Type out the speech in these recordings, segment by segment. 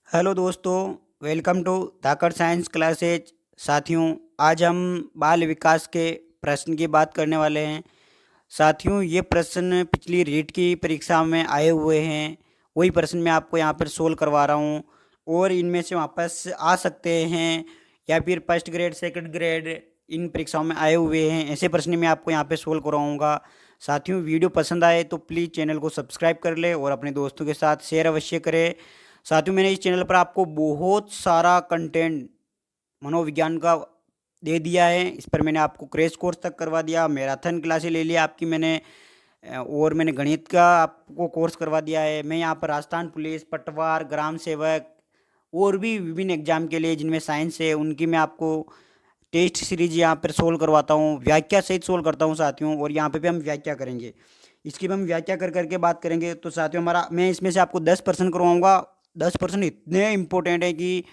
Hello दोस्तों, welcome to Dhakad science classes. साथियों, आज हम बाल विकास के प्रश्न की बात करने वाले हैं। साथियों, ये प्रश्न पिछली रीट की परीक्षा में आए हुए हैं। वही प्रश्न मैं आपको यहाँ पर सोल्व करवा रहा हूँ और इनमें से वापस आ सकते हैं या फिर फर्स्ट ग्रेड सेकंड ग्रेड इन परीक्षाओं में आए हुए हैं। ऐसे प्रश्न मैं आपको यहाँ पे सोल्व करवाऊँगा। साथियों, वीडियो पसंद आए तो प्लीज़ चैनल को सब्सक्राइब कर ले और अपने दोस्तों के साथ शेयर अवश्य करें। साथियों, मैंने इस चैनल पर आपको बहुत सारा कंटेंट मनोविज्ञान का दे दिया है। इस पर मैंने आपको क्रैश कोर्स तक करवा दिया, मैराथन क्लासेस ले लिया आपकी मैंने, और मैंने गणित का आपको कोर्स करवा दिया है। मैं यहाँ पर राजस्थान पुलिस, पटवार, ग्राम सेवक और भी विभिन्न एग्जाम के लिए जिनमें साइंस है उनकी मैं आपको टेस्ट सीरीज यहाँ पर सोल्व करवाता हूँ, व्याख्या सहित सोल्व करता हूँ साथियों। और यहाँ पे भी हम व्याख्या करेंगे, इसकी भी हम व्याख्या कर करके बात करेंगे। तो साथियों, हमारा मैं इसमें से आपको 10% करवाऊँगा। 10% इतने इंपॉर्टेंट है कि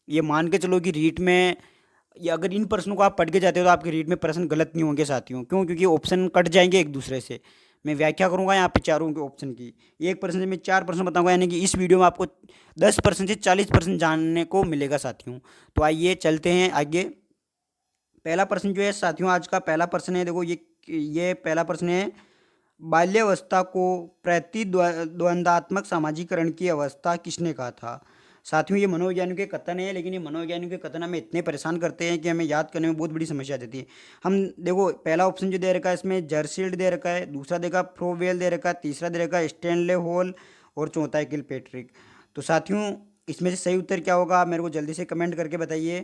ये मान के चलो कि रीट में, या अगर इन प्रश्नों को आप पढ़ के जाते हो तो आपके रीट में प्रश्न गलत नहीं होंगे साथियों। क्यों? क्योंकि ऑप्शन कट जाएंगे एक दूसरे से। मैं व्याख्या करूंगा यहाँ पे चारों के ऑप्शन की, एक प्रश्न से मैं 4% बताऊंगा, यानी कि इस वीडियो में आपको 10% से 40% जानने को मिलेगा साथियों। तो आइए चलते हैं आगे। पहला प्रश्न जो है साथियों, आज का पहला प्रश्न है, देखो ये पहला प्रश्न है। बाल्यावस्था को प्रतिद्वंदात्मक सामाजिकरण की अवस्था किसने कहा था? साथियों, ये मनोवैज्ञानिक के कथन है, लेकिन ये मनोवैज्ञानिक के कथन हमें इतने परेशान करते हैं कि हमें याद करने में बहुत बड़ी समस्या देती है। हम देखो, पहला ऑप्शन जो दे रखा है इसमें जर्सील्ड दे रखा है, दूसरा देखा फ्रोवेल दे रखा है, तीसरा दे रखा है स्टेनले हॉल और चौथा है किलपेट्रिक। तो साथियों, इसमें से सही उत्तर क्या होगा, मेरे को जल्दी से कमेंट करके बताइए।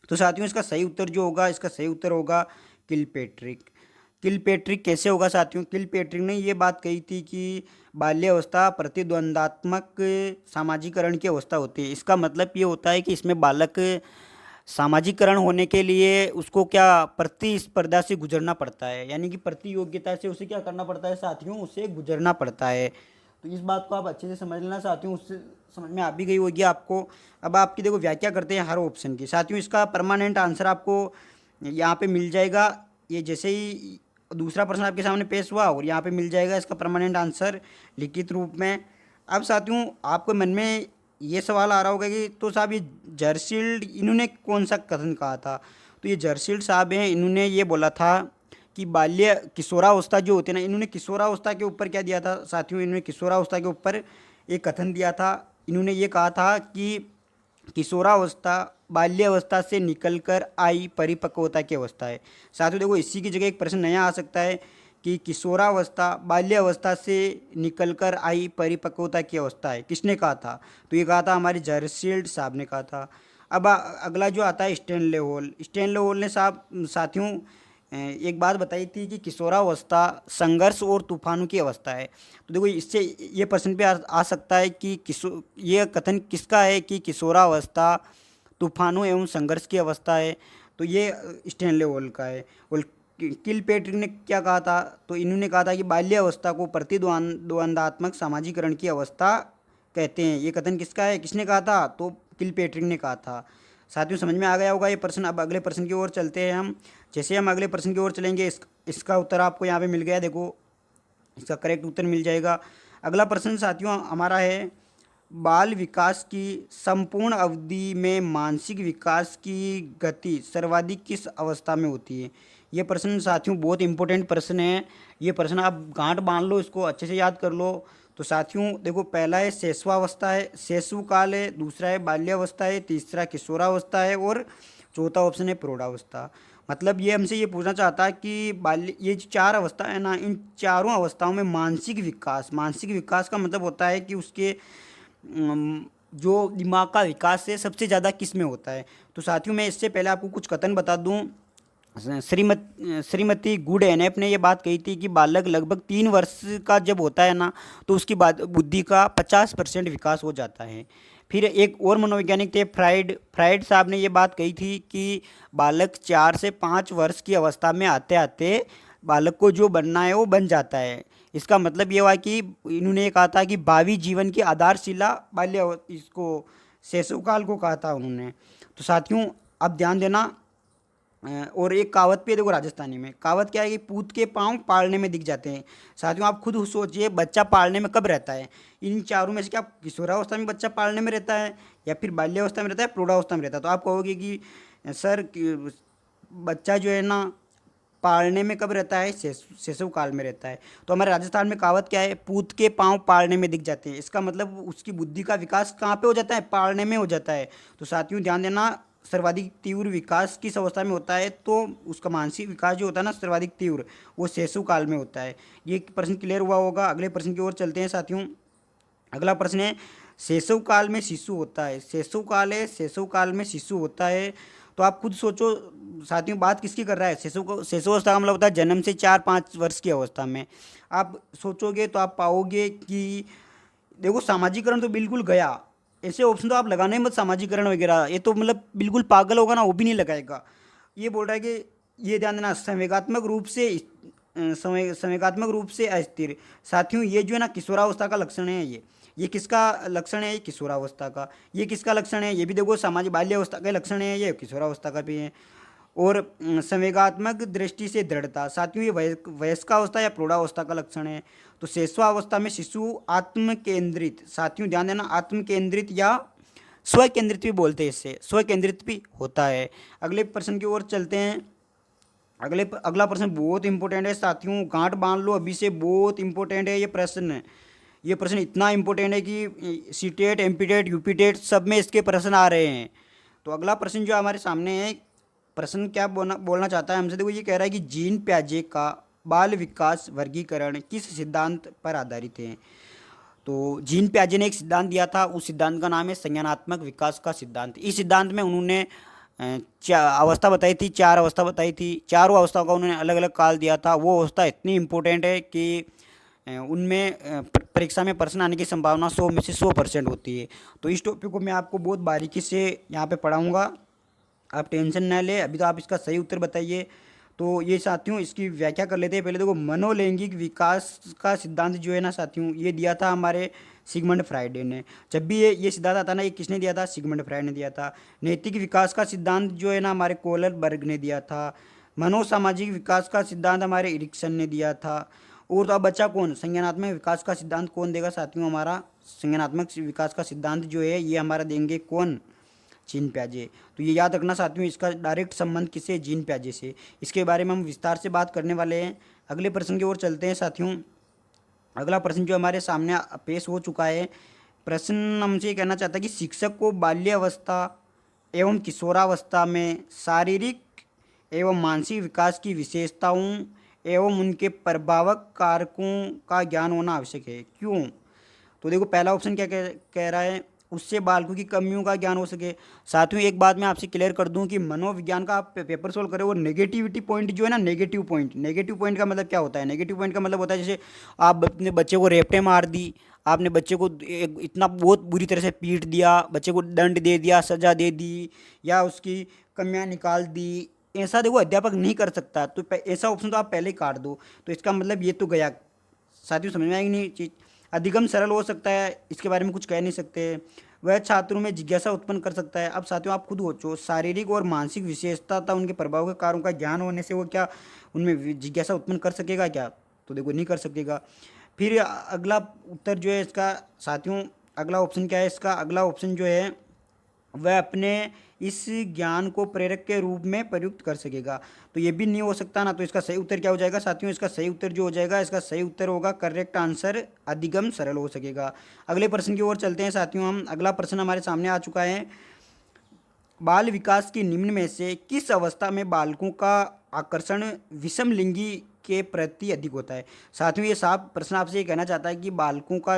तो साथियों, इसका सही उत्तर जो होगा, इसका सही उत्तर होगा किलपेट्रिक। किलपेट्रिक कैसे होगा साथियों? किलपेट्रिक ने ये बात कही थी कि बाल्यावस्था प्रतिद्वंदात्मक सामाजिकरण की अवस्था होती है। इसका मतलब ये होता है कि इसमें बालक सामाजिकरण होने के लिए उसको क्या प्रतिस्पर्धा से गुजरना पड़ता है, यानी कि प्रतियोगिता से उसे क्या करना पड़ता है साथियों, उसे गुजरना पड़ता है। तो इस बात को आप अच्छे से समझ लेना साथियों, उससे समझ में आ भी गई होगी आपको। अब आपकी देखो व्याख्या करते हैं हर ऑप्शन की साथियों। इसका परमानेंट आंसर आपको यहाँ पे मिल जाएगा। ये जैसे ही दूसरा प्रश्न आपके सामने पेश हुआ और यहाँ पे मिल जाएगा इसका परमानेंट आंसर लिखित रूप में। अब साथियों, आपके मन में ये सवाल आ रहा होगा कि तो साहब ये जर्सील्ड इन्होंने कौन सा कथन कहा था? तो ये जर्सील्ड साहब हैं, इन्होंने ये बोला था कि बाल्य किशोरावस्था जो होती है ना, इन्होंने किशोरावस्था के ऊपर क्या दिया था साथियों, इन्होंने किशोरावस्था के ऊपर एक कथन दिया था। इन्होंने ये कहा था कि किशोरावस्था बाल्यावस्था से निकलकर आई परिपक्वता की अवस्था है। साथियों देखो, इसी की जगह एक प्रश्न नया आ सकता है कि किशोरावस्था बाल्यावस्था से निकलकर आई परिपक्वता की अवस्था है, किसने कहा था? तो ये कहा था हमारे जर्सील्ड साहब ने कहा था। अब अगला जो आता है स्टेनले हॉल। स्टेनले हॉल ने साहब साथियों एक बात बताई थी कि किशोरावस्था संघर्ष और तूफानों की अवस्था है। तो देखो, इससे ये प्रश्न पे आ सकता है कि ये कथन किसका है कि किशोरावस्था तूफानों एवं संघर्ष की अवस्था है? तो ये स्टेनले हॉल का है। और किलपेट्रिक ने क्या कहा था? तो इन्होंने कहा था कि बाल्यावस्था को प्रतिद्वंदात्मक सामाजिकरण की अवस्था कहते हैं। ये कथन किसका है, किसने कहा था? तो किलपेट्रिक ने कहा था। साथियों, समझ में आ गया होगा ये प्रश्न। अब अगले प्रश्न की ओर चलते हैं हम। जैसे हम अगले प्रश्न की ओर चलेंगे, इसका उत्तर आपको यहाँ पे मिल गया, देखो इसका करेक्ट उत्तर मिल जाएगा। अगला प्रश्न साथियों हमारा है, बाल विकास की संपूर्ण अवधि में मानसिक विकास की गति सर्वाधिक किस अवस्था में होती है? ये प्रश्न साथियों बहुत इंपॉर्टेंट प्रश्न है। ये प्रश्न आप गांठ बांध लो, इसको अच्छे से याद कर लो। तो साथियों देखो, पहला है शैशवावस्था है, शैशव काल है, दूसरा है बाल्यावस्था है, तीसरा किशोरावस्था है और चौथा ऑप्शन है प्रौढ़ावस्था। मतलब ये हमसे ये पूछना चाहता है कि बाल्य, ये जो चार अवस्था है ना, इन चारों अवस्थाओं में मानसिक विकास का मतलब होता है कि उसके जो दिमाग का विकास है सबसे ज़्यादा किस में होता है? तो साथियों, मैं इससे पहले आपको कुछ कथन बता दूं। श्रीमती गुड एनएफ ने ये बात कही थी कि बालक लगभग 3 वर्ष का जब होता है ना, तो उसकी बात बुद्धि का 50% विकास हो जाता है। फिर एक और मनोवैज्ञानिक थे फ्राइड फ्राइड साहब ने ये बात कही थी कि बालक 4 से 5 वर्ष की अवस्था में आते आते बालक को जो बनना है वो बन जाता है। इसका मतलब ये हुआ कि इन्होंने ये कहा था कि भावी जीवन की आधारशिला इसको शैशवकाल को कहा था उन्होंने। तो साथियों, अब ध्यान देना, और एक कहावत भी है, देखो राजस्थानी में कहावत क्या है कि पूत के पाँव पालने में दिख जाते हैं। साथियों आप खुद सोचिए बच्चा पालने में कब रहता है, इन चारों में से क्या किशोरावस्था में बच्चा पालने में रहता है, या फिर बाल्यावस्था में रहता है, प्रौढ़ावस्था में रहता है? तो आप कहोगे कि सर बच्चा जो है ना पालने में कब रहता है, शैशव काल में रहता है। तो हमारे राजस्थान में कहावत क्या है, पूत के पाँव पालने में दिख जाते हैं। इसका मतलब उसकी बुद्धि का विकास कहाँ पे हो जाता है, पालने में हो जाता है। तो साथियों ध्यान देना, सर्वाधिक तीव्र विकास किस अवस्था में होता है, तो उसका मानसिक विकास जो होता है ना सर्वाधिक तीव्र, वो शैशव काल में होता है। ये प्रश्न क्लियर हुआ होगा। अगले प्रश्न की ओर चलते हैं साथियों। अगला प्रश्न है, शैशव काल में शिशु होता है, शैशव काल है, शैशव काल में शिशु होता है। तो आप खुद सोचो साथियों, बात किसकी कर रहा है, शैशव अवस्था का मतलब होता है जन्म से 4-5 वर्ष की अवस्था में। आप सोचोगे तो आप पाओगे कि देखो सामाजिकरण तो बिल्कुल गया, ऐसे ऑप्शन तो आप लगाने मत, सामाजिकरण वगैरह ये तो मतलब बिल्कुल पागल होगा ना वो भी नहीं लगाएगा। ये बोल रहा है कि ये ध्यान देना, संवेगात्मक रूप से संवेगात्मक रूप से अस्थिर। साथियों ये जो है ना किशोरावस्था का लक्षण है, ये किसका लक्षण है, ये किशोरावस्था का। ये किसका लक्षण है, ये भी देखो सामाजिक बाल्यावस्था का लक्षण है, ये किशोरावस्था का भी है। और संवेगात्मक दृष्टि से दृढ़ता, साथियों ये वयस्कावस्था या प्रौढ़ावस्था का लक्षण है। तो शैशवावस्था में शिशु आत्म केंद्रित, साथियों ध्यान देना, आत्म केंद्रित या स्व केंद्रित भी बोलते हैं, इससे स्व केंद्रित भी होता है। अगले प्रश्न की ओर चलते हैं। अगला प्रश्न बहुत इंपॉर्टेंट है साथियों, गांठ बांध लो अभी से, बहुत इंपॉर्टेंट है ये प्रश्न। ये प्रश्न इतना इंपॉर्टेंट है कि सीटेट, एमपीटेट, यूपीटेट सब में इसके प्रश्न आ रहे हैं। तो अगला प्रश्न जो हमारे सामने है, प्रश्न क्या बोलना चाहता है हमसे, देखो ये कह रहा है कि जीन प्याजे का बाल विकास वर्गीकरण किस सिद्धांत पर आधारित है। तो जीन प्याजे ने एक सिद्धांत दिया था, उस सिद्धांत का नाम है संज्ञानात्मक विकास का सिद्धांत। इस सिद्धांत में उन्होंने अवस्था बताई थी, 4 अवस्था बताई थी, चारों अवस्थाओं का उन्होंने अलग अलग काल दिया था। वो अवस्था इतनी इंपॉर्टेंट है कि उनमें परीक्षा में प्रश्न आने की संभावना 100 में से 100% होती है। तो इस टॉपिक को मैं आपको बहुत बारीकी से यहाँ पे पढ़ाऊँगा, आप टेंशन ना ले। अभी तो आप इसका सही उत्तर बताइए। तो ये साथियों इसकी व्याख्या कर लेते हैं। पहले देखो, मनोलैंगिक विकास का सिद्धांत जो है ना साथियों, ये दिया था हमारे सिगमंड फ्राइडे ने। जब भी ये सिद्धांत आता ना, ये किसने दिया था, सिगमंड फ्राइड ने दिया था। नैतिक विकास का सिद्धांत जो है ना हमारे कोलर बर्ग ने दिया था। मनोसामाजिक विकास का सिद्धांत हमारे इरिक्सन ने दिया था। और तो अब बच्चा कौन, संज्ञानात्मक विकास का सिद्धांत कौन देगा साथियों, हमारा संज्ञानात्मक विकास का सिद्धांत जो है ये हमारा देंगे कौन, जीन प्याजे। तो ये याद रखना साथियों, इसका डायरेक्ट संबंध किससे, जीन प्याजे से। इसके बारे में हम विस्तार से बात करने वाले हैं। अगले प्रश्न की ओर चलते हैं साथियों। अगला प्रश्न जो हमारे सामने पेश हो चुका है, प्रश्न हमसे ये कहना चाहता है कि शिक्षक को बाल्यावस्था एवं किशोरावस्था में शारीरिक एवं मानसिक विकास की विशेषताओं एवं उनके प्रभावक कारकों का ज्ञान होना आवश्यक है, क्यों? तो देखो पहला ऑप्शन क्या कह रहा है, उससे बालकों की कमियों का ज्ञान हो सके। साथियों एक बात मैं आपसे क्लियर कर दूं कि मनोविज्ञान का आप पेपर सोल्व करें, वो नेगेटिविटी पॉइंट जो है ना, नेगेटिव पॉइंट का मतलब क्या होता है, नेगेटिव पॉइंट का मतलब होता है जैसे आप अपने बच्चे को रेपटे मार दी, आपने बच्चे को इतना बहुत बुरी तरह से पीट दिया, बच्चे को दंड दे दिया, सजा दे दी, या उसकी कमियां निकाल दी, ऐसा देखो अध्यापक नहीं कर सकता। तो ऐसा ऑप्शन तो आप पहले ही काट दो। तो इसका मतलब ये तो गया। साथियों समझ में आएगी नहीं चीज़। अधिगम सरल हो सकता है, इसके बारे में कुछ कह नहीं सकते। वह छात्रों में जिज्ञासा उत्पन्न कर सकता है। अब साथियों आप खुद सोचो, शारीरिक और मानसिक विशेषता था उनके प्रभाव के कारणों का ज्ञान होने से वो क्या उनमें जिज्ञासा उत्पन्न कर सकेगा क्या? तो देखो नहीं कर सकेगा। फिर अगला उत्तर जो है इसका साथियों, अगला ऑप्शन क्या है इसका, अगला ऑप्शन जो है वह अपने इस ज्ञान को प्रेरक के रूप में प्रयुक्त कर सकेगा। तो ये भी नहीं हो सकता ना। तो इसका सही उत्तर क्या हो जाएगा साथियों, इसका सही उत्तर जो हो जाएगा, इसका सही उत्तर होगा करेक्ट आंसर, अधिगम सरल हो सकेगा। अगले प्रश्न की ओर चलते हैं साथियों हम। अगला प्रश्न हमारे सामने आ चुका है, बाल विकास की निम्न में से किस अवस्था में बालकों का आकर्षण विषम लिंगी के प्रति अधिक होता है? साथियों ये साफ प्रश्न आपसे ये कहना चाहता है कि बालकों का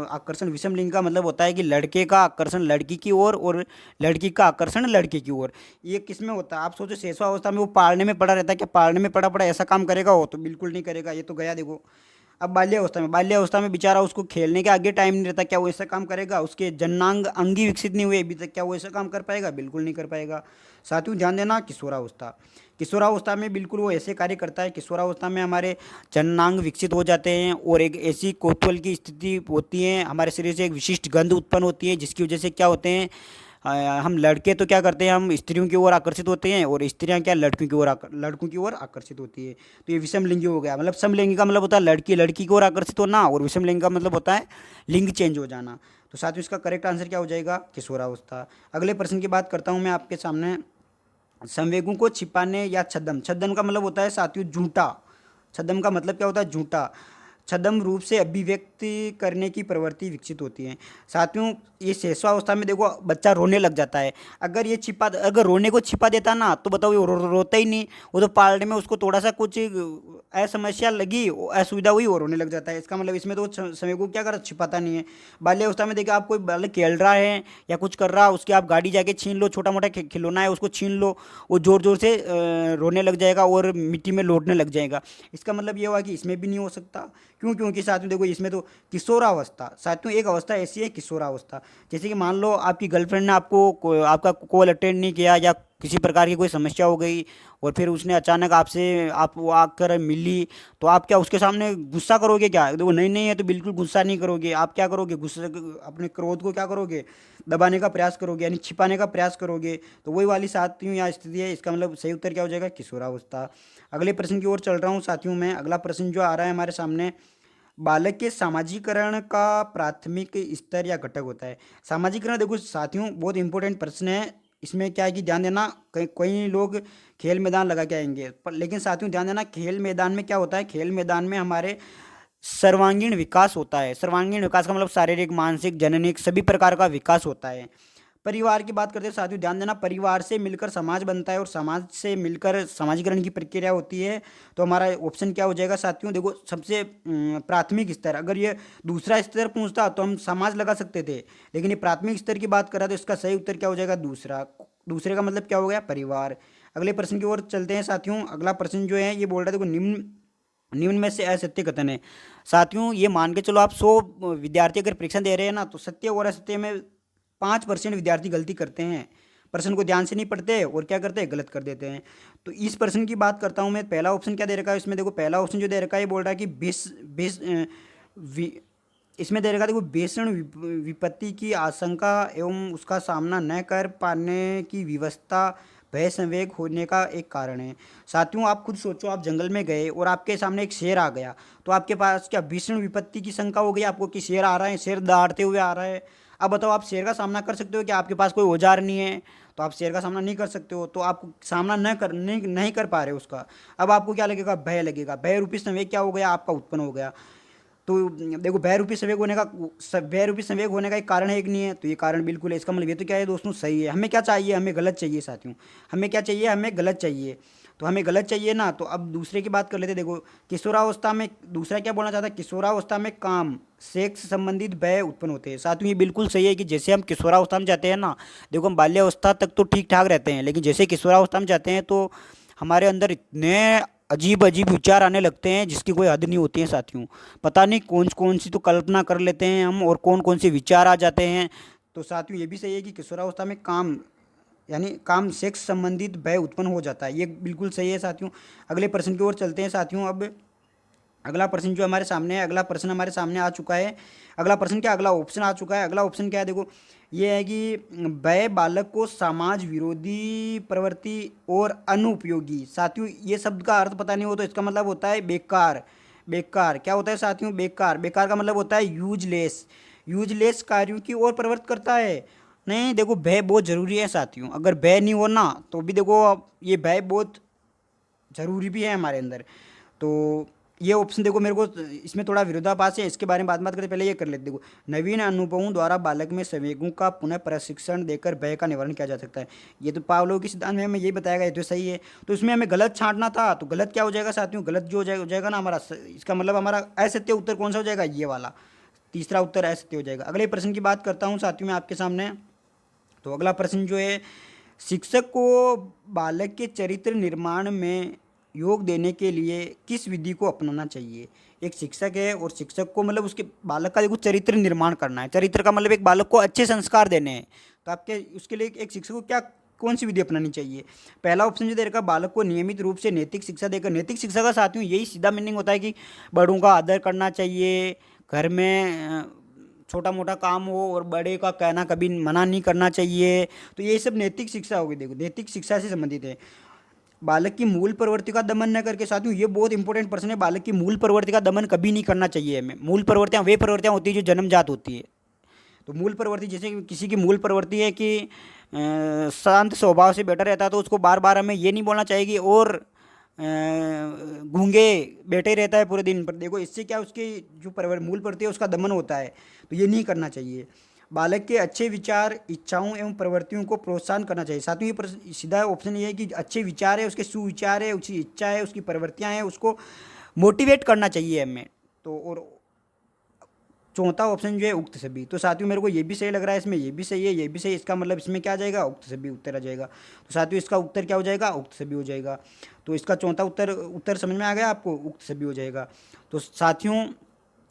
आकर्षण विषम लिंग का मतलब होता है कि लड़के का आकर्षण लड़की की ओर और लड़की का आकर्षण लड़के की ओर। ये किस में होता है? आप सोचो शैशवावस्था में वो पालने में पड़ा रहता है, क्या पालने में पड़ा पड़ा ऐसा काम करेगा? वो तो बिल्कुल नहीं करेगा, ये तो गया देखो। अब बाल्यावस्था में बेचारा उसको खेलने के आगे टाइम नहीं रहता, क्या वो ऐसा काम करेगा? उसके जन्नांग अंगी विकसित नहीं हुए अभी तक, क्या वो ऐसा काम कर पाएगा? बिल्कुल नहीं कर पाएगा। साथियों ध्यान देना, किशोरावस्था में बिल्कुल वो ऐसे कार्य करता है। किशोरावस्था में हमारे जन्नांग विकसित हो जाते हैं और एक ऐसी कौतूहल की स्थिति होती है, हमारे शरीर से एक विशिष्ट गंध उत्पन्न होती है जिसकी वजह से क्या होते हैं, हम लड़के तो क्या करते हैं, हम स्त्रियों की ओर आकर्षित होते हैं और स्त्रियां क्या लड़कों की ओर आकर्षित होती है। तो ये विषमलिंगी हो गया। मतलब समलिंगी का मतलब होता है लड़की लड़की की ओर आकर्षित होना, और विषमलिंगी का मतलब होता है लिंग चेंज हो जाना। तो साथियों इसका करेक्ट आंसर क्या हो जाएगा, किशोरावस्था। अगले प्रश्न की बात करता हूँ मैं आपके सामने। संवेगों को छिपाने या छद्म, छद्म का मतलब होता है साथियों झूठा। छद्म का मतलब क्या होता है, झूठा। छद्म रूप से अभिव्यक्ति करने की प्रवृत्ति विकसित होती है। साथियों ये शेषावस्था में देखो बच्चा रोने लग जाता है। अगर रोने को छिपा देता ना तो बताओ ये रोता ही नहीं। वो तो पालने में उसको थोड़ा सा कुछ असमस्या लगी, असुविधा हुई और रोने लग जाता है। इसका मतलब इसमें तो समय को क्या कर छिपाता नहीं है। बाल्यावस्था में देखिए आप कोई बालक खेल रहा है या कुछ कर रहा है, उसकी आप गाड़ी जाके छीन लो, छोटा मोटा खिलौना है उसको छीन लो, वो जोर जोर से रोने लग जाएगा और मिट्टी में लौटने लग जाएगा। इसका मतलब ये हुआ कि इसमें भी नहीं हो सकता। क्यों? क्योंकि साथियों देखो इसमें तो किशोरावस्था, साथियों एक अवस्था ऐसी है किशोरावस्था। जैसे कि मान लो आपकी गर्लफ्रेंड ने आपका कॉल अटेंड नहीं किया या किसी प्रकार की कोई समस्या हो गई, और फिर उसने अचानक आप वो आकर मिली, तो आप क्या उसके सामने गुस्सा करोगे क्या? देखो नहीं नहीं है तो बिल्कुल गुस्सा नहीं करोगे। आप क्या करोगे, गुस्से अपने क्रोध को क्या करोगे, दबाने का प्रयास करोगे, यानी छिपाने का प्रयास करोगे। तो वही वाली साथियों यहाँ स्थिति है। इसका मतलब सही उत्तर क्या हो जाएगा, किशोरावस्था। अगले प्रश्न की ओर चल रहा हूँ साथियों में। अगला प्रश्न जो आ रहा है हमारे सामने, बालक के सामाजिकरण का प्राथमिक स्तर या घटक होता है। सामाजिकरण देखो साथियों बहुत इंपॉर्टेंट प्रश्न है। इसमें क्या है कि ध्यान देना, कई कई लोग खेल मैदान लगा के आएंगे पर, लेकिन साथियों ध्यान देना खेल मैदान में क्या होता है, खेल मैदान में हमारे सर्वांगीण विकास होता है। सर्वांगीण विकास का मतलब शारीरिक मानसिक जननिक सभी प्रकार का विकास होता है। परिवार की बात करते हैं साथियों, ध्यान देना परिवार से मिलकर समाज बनता है और समाज से मिलकर समाजीकरण की प्रक्रिया होती है। तो हमारा ऑप्शन क्या हो जाएगा साथियों, देखो सबसे प्राथमिक स्तर, अगर ये दूसरा स्तर पूछता तो हम समाज लगा सकते थे, लेकिन ये प्राथमिक स्तर की बात कर रहा तो इसका सही उत्तर क्या हो जाएगा, दूसरा। दूसरे का मतलब क्या हो गया, परिवार। अगले प्रश्न की ओर चलते हैं साथियों। अगला प्रश्न जो है ये बोल रहा है देखो निम्न निम्न में से असत्य कथन है। साथियों ये मान के चलो आप 100 विद्यार्थी अगर परीक्षा दे रहे हैं ना, तो सत्य और असत्य में 5% विद्यार्थी गलती करते हैं, प्रश्न को ध्यान से नहीं पढ़ते और क्या करते हैं, गलत कर देते हैं। तो इस प्रश्न की बात करता हूँ मैं। पहला ऑप्शन क्या दे रखा है इसमें, देखो पहला ऑप्शन जो दे रखा है ये बोल रहा है कि बेस बेस इसमें दे रखा है देखो भीषण विपत्ति की आशंका एवं उसका सामना न कर पाने की विवशता भय संवेग होने का एक कारण है। साथियों आप खुद सोचो, आप जंगल में गए और आपके सामने एक शेर आ गया, तो आपके पास क्या भीषण विपत्ति की शंका हो गई आपको कि शेर आ रहा है, शेर दहाड़ते हुए आ रहा है। अब बताओ आप शेर का सामना कर सकते हो कि आपके पास कोई औजार नहीं है, तो आप शेर का सामना नहीं कर सकते हो, तो आप सामना नहीं कर पा रहे हो उसका। अब आपको क्या लगेगा, भय लगेगा। भय रूपी संवेग क्या हो गया, आपका उत्पन्न हो गया। तो देखो भय रूपी संवेग होने का एक कारण है, एक नहीं है, तो ये कारण बिल्कुल है। इसका मतलब ये तो क्या है दोस्तों, सही है। हमें क्या चाहिए, हमें गलत चाहिए साथियों। हमें क्या चाहिए, हमें गलत चाहिए। तो हमें गलत चाहिए ना, तो अब दूसरे की बात कर लेते हैं। देखो किशोरावस्था में दूसरा क्या बोलना चाहता है, किशोरावस्था में काम सेक्स संबंधित भय उत्पन्न होते हैं। साथियों ये बिल्कुल सही है कि जैसे हम किशोरावस्था में जाते हैं ना, देखो हम बाल्यावस्था तक तो ठीक ठाक रहते हैं, लेकिन जैसे किशोरावस्था में जाते हैं तो हमारे अंदर इतने अजीब अजीब विचार आने लगते हैं जिसकी कोई हद नहीं होती है साथियों। पता नहीं कौन कौन सी तो कल्पना कर लेते हैं हम, और कौन कौन से विचार आ जाते हैं। तो साथियों ये भी सही है कि किशोरावस्था में काम यानी काम सेक्स संबंधित भय उत्पन्न हो जाता है, ये बिल्कुल सही है साथियों। अगले प्रश्न की ओर चलते हैं साथियों। अब अगला प्रश्न जो हमारे सामने है, अगला प्रश्न हमारे सामने आ चुका है। अगला प्रश्न क्या, अगला ऑप्शन आ चुका है। अगला ऑप्शन क्या है, देखो ये है कि वह बालक को समाज विरोधी प्रवृत्ति और अनुपयोगी। साथियों ये शब्द का अर्थ पता नहीं हो तो इसका मतलब होता है बेकार। बेकार क्या होता है साथियों, बेकार। बेकार का मतलब होता है यूजलेस। यूजलेस कार्यों की ओर प्रवृत्त करता है। नहीं देखो भय बहुत ज़रूरी है साथियों, अगर भय नहीं हो ना तो भी देखो ये भय बहुत ज़रूरी भी है हमारे अंदर। तो ये ऑप्शन देखो मेरे को इसमें थोड़ा विरोधाभास है, इसके बारे में बात करते पहले ये कर लेते। देखो नवीन अनुभवों द्वारा बालक में संवेगों का पुनः प्रशिक्षण देकर भय का निवारण किया जा सकता है। ये तो पावलोव के सिद्धांत में हमें यही बताया गया, ये तो सही है। तो इसमें हमें गलत छांटना था, तो गलत क्या हो जाएगा साथियों, गलत जो हो जाएगा ना हमारा, इसका मतलब हमारा असत्य उत्तर कौन सा हो जाएगा, ये वाला तीसरा उत्तर असत्य हो जाएगा। अगले प्रश्न की बात करता हूँ साथियों मैं आपके सामने। तो अगला प्रश्न जो है, शिक्षक को बालक के चरित्र निर्माण में योग देने के लिए किस विधि को अपनाना चाहिए। एक शिक्षक है और शिक्षक को मतलब उसके बालक का देखो चरित्र निर्माण करना है। चरित्र का मतलब एक बालक को अच्छे संस्कार देने हैं, तो आपके उसके लिए एक शिक्षक को क्या कौन सी विधि अपनानी चाहिए। पहला ऑप्शन जो दे रखा, बालक को नियमित रूप से नैतिक शिक्षा देकर। नैतिक शिक्षा का साथियों यही सीधा मीनिंग होता है कि बड़ों का आदर करना चाहिए, घर में छोटा मोटा काम हो और बड़े का कहना कभी मना नहीं करना चाहिए। तो ये सब नैतिक शिक्षा होगी। देखो नैतिक शिक्षा से संबंधित है। बालक की मूल प्रवृत्ति का दमन न करके, साथियों ये बहुत इंपॉर्टेंट प्रश्न है, बालक की मूल प्रवृत्ति का दमन कभी नहीं करना चाहिए हमें। मूल प्रवृत्तियाँ वे प्रवृत्तियाँ होती है जो जन्मजात होती है। तो मूल प्रवृत्ति, जैसे कि किसी की मूल प्रवृत्ति है कि शांत स्वभाव से बैठा रहता है, तो उसको बार बार हमें ये नहीं बोलना चाहिए कि और गूंगे बैठे ही रहता है पूरे दिन पर। देखो इससे क्या उसकी जो मूल प्रवृत्ति है उसका दमन होता है, तो ये नहीं करना चाहिए। बालक के अच्छे विचार, इच्छाओं एवं प्रवृत्तियों को प्रोत्साहन करना चाहिए। साथ ही सीधा ऑप्शन ये है कि अच्छे विचार है, उसके सुविचार है, उसकी इच्छा है, उसकी प्रवृत्तियाँ हैं, उसको मोटिवेट करना चाहिए हमें। तो और चौथा ऑप्शन जो है उक्त सभी। तो साथियों मेरे को ये भी सही लग रहा है, इसमें ये भी सही है, ये भी सही, इसका मतलब इसमें क्या आ जाएगा, उक्त सभी उत्तर आ जाएगा। तो साथियों इसका उत्तर क्या हो जाएगा, उक्त सभी हो जाएगा। तो इसका चौथा उत्तर समझ में आ गया आपको, उक्त सभी हो जाएगा। तो साथियों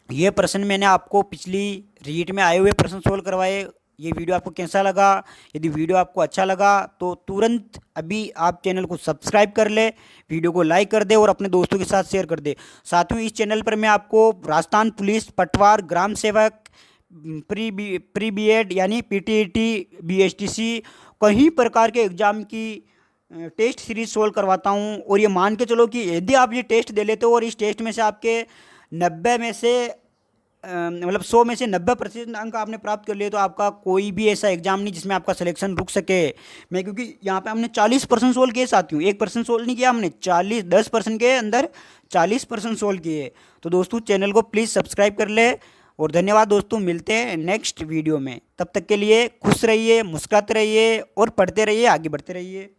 ये प्रश्न मैंने आपको पिछली रीट में आए हुए प्रश्न सोल्व करवाए। ये वीडियो आपको कैसा लगा? यदि वीडियो आपको अच्छा लगा तो तुरंत अभी आप चैनल को सब्सक्राइब कर ले, वीडियो को लाइक कर दे और अपने दोस्तों के साथ शेयर कर दे। साथियों इस चैनल पर मैं आपको राजस्थान पुलिस, पटवार, ग्राम सेवक, प्री बीएड यानी पीटीईटी, बीएसटीसी, कई प्रकार के एग्जाम की टेस्ट सीरीज सोल्व करवाता हूँ। और ये मान के चलो कि यदि आप ये टेस्ट दे लेते हो और इस टेस्ट में से आपके 90 में से मतलब 100 में से 90% अंक आपने प्राप्त कर लिए, तो आपका कोई भी ऐसा एग्जाम नहीं जिसमें आपका सिलेक्शन रुक सके। मैं क्योंकि यहाँ पे हमने 40% सोल्व किए साथियों, 1% सोल्व नहीं किया हमने, 10% के अंदर 40% सोल्व किए। तो दोस्तों चैनल को प्लीज़ सब्सक्राइब कर ले। और धन्यवाद दोस्तों, मिलते हैं नेक्स्ट वीडियो में। तब तक के लिए खुश रहिए, मुस्कुराते रहिए और पढ़ते रहिए, आगे बढ़ते रहिए।